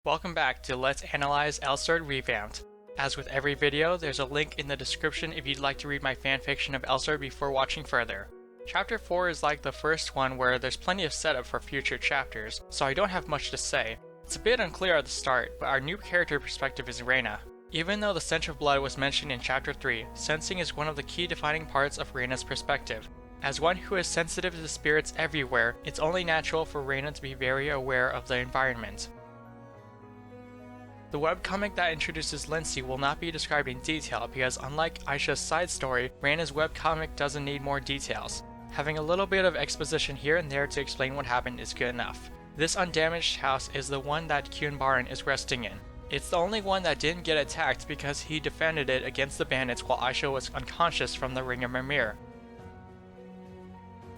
Welcome back to Let's Analyze Elsword Revamped. As with every video, there's a link in the description if you'd like to read my fanfiction of Elsword before watching further. Chapter 4 is like the first one where there's plenty of setup for future chapters, so I don't have much to say. It's a bit unclear at the start, but our new character perspective is Reina. Even though the stench of blood was mentioned in Chapter 3, sensing is one of the key defining parts of Reina's perspective. As one who is sensitive to the spirits everywhere, it's only natural for Reina to be very aware of the environment. The webcomic that introduces Lindsay will not be described in detail because unlike Aisha's side story, Reina's webcomic doesn't need more details. Having a little bit of exposition here and there to explain what happened is good enough. This undamaged house is the one that Baron is resting in. It's the only one that didn't get attacked because he defended it against the bandits while Aisha was unconscious from the Ring of Mimir.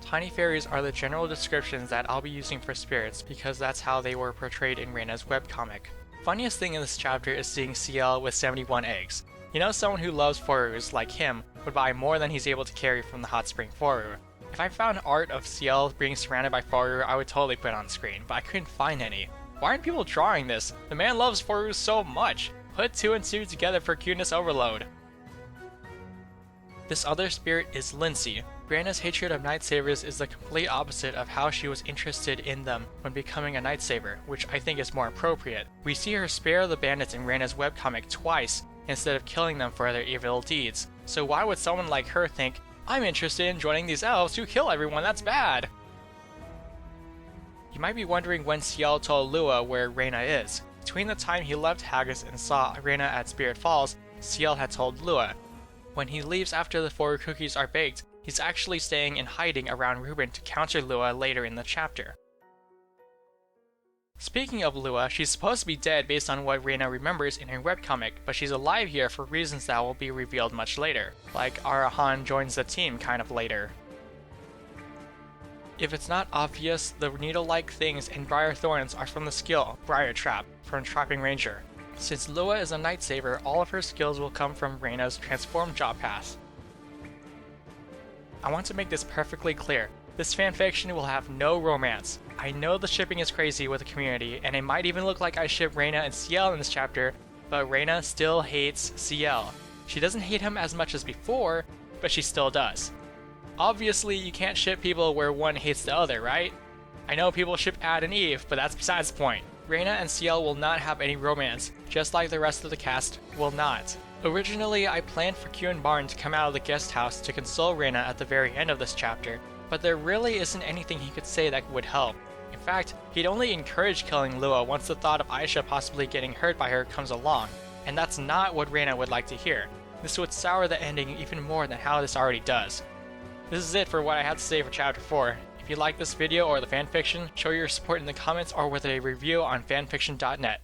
Tiny fairies are the general descriptions that I'll be using for spirits because that's how they were portrayed in Reina's webcomic. Funniest thing in this chapter is seeing CL with 71 eggs. You know, someone who loves Forus, like him, would buy more than he's able to carry from the hot spring Foru. If I found art of CL being surrounded by Foru, I would totally put it on screen, but I couldn't find any. Why aren't people drawing this? The man loves Forus so much! Put 2 and 2 together for cuteness overload. This other spirit is Lindsay. Brianna's hatred of Nightsabers is the complete opposite of how she was interested in them when becoming a Nightsaber, which I think is more appropriate. We see her spare the bandits in Reina's webcomic twice instead of killing them for their evil deeds. So why would someone like her think, I'm interested in joining these elves who kill everyone, that's bad? You might be wondering when Ciel told Lua where Reina is. Between the time he left Haggis and saw Reina at Spirit Falls, Ciel had told Lua. When he leaves after the 4 cookies are baked, he's actually staying in hiding around Ruben to counter Lua later in the chapter. Speaking of Lua, she's supposed to be dead based on what Reina remembers in her webcomic, but she's alive here for reasons that will be revealed much later, like Arahan joins the team kind of later. If it's not obvious, the needle-like things in Briar Thorns are from the skill, Briar Trap, from Trapping Ranger. Since Lua is a Nightsaber, all of her skills will come from Reina's Transform Job Pass. I want to make this perfectly clear. This fanfiction will have no romance. I know the shipping is crazy with the community, and it might even look like I ship Reina and Ciel in this chapter, but Reina still hates Ciel. She doesn't hate him as much as before, but she still does. Obviously, you can't ship people where one hates the other, right? I know people ship Ad and Eve, but that's besides the point. Reina and Ciel will not have any romance, just like the rest of the cast will not. Originally, I planned for Baron to come out of the guest house to console Reina at the very end of this chapter, but there really isn't anything he could say that would help. In fact, he'd only encourage killing Lua once the thought of Aisha possibly getting hurt by her comes along, and that's not what Reina would like to hear. This would sour the ending even more than how this already does. This is it for what I had to say for Chapter 4. If you like this video or the fanfiction, show your support in the comments or with a review on fanfiction.net.